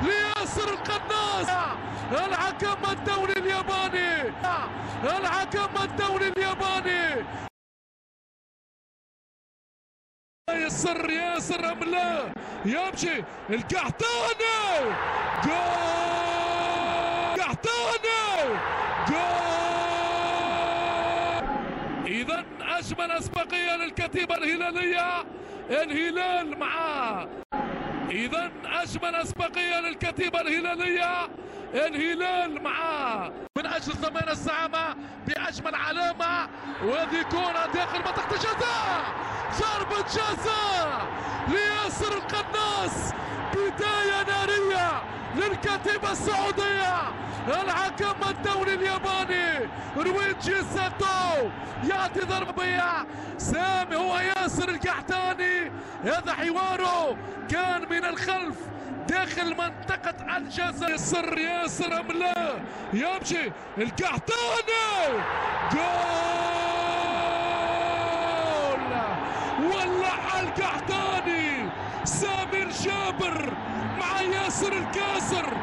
لياسر القناص الحكم الدولي الياباني، الحكم الدولي الياباني. ياسر ياسر ام لا؟ يمشي القحطاني، جول قحطاني، جول. اذا اجمل اسبقيه للكتيبه الهلاليه، الهلال معاه. إذا أجمل أسبقية للكتيبة الهلالية، الهلال معاه من أجل ضمان الزعامة بأجمل علامة. وهذه كرة داخل منطقة الجزاء، ضربة جزاء لياسر القناص، بداية نارية للكتيبة السعودية. الحكم الدولي الياباني رويجي ساتو يعطي ضربية. سامي هو ياسر القحطاني، هذا حواره كان من الخلف داخل منطقة الجزاء. ياسر ياسر ام لا؟ يمشي القحطاني، جول. ولع القحطاني، سامر جابر مع ياسر الكاسر.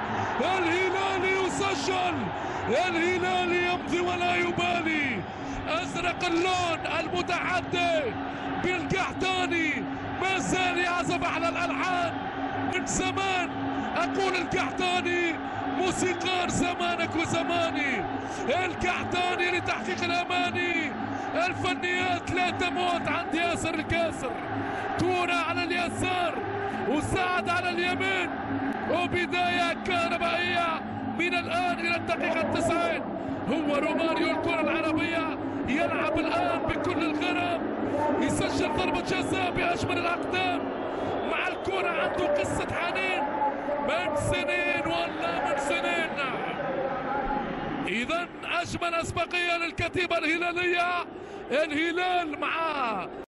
الهلالي يسجل، الهلالي يمضي ولا يبالي. ازرق اللون المتحدي بالقحطاني ما زال يعزف على الالحان من زمان. اقول القحطاني موسيقار زمانك وزماني، القحطاني لتحقيق الاماني. الفنيات لا تموت عند ياسر الكاسر. كرة على اليسار وسعد على اليمين، وبداية كهربائية من الآن إلى الدقيقة 90. هو روماريو الكرة العربية يلعب الآن بكل الغرام، يسجل ضربة جزاء بأجمل الأقدام. مع الكرة عنده قصة حنين من سنين ولا من سنين. إذا أجمل أسبقية للكتيبة الهلالية، الهلال معاه.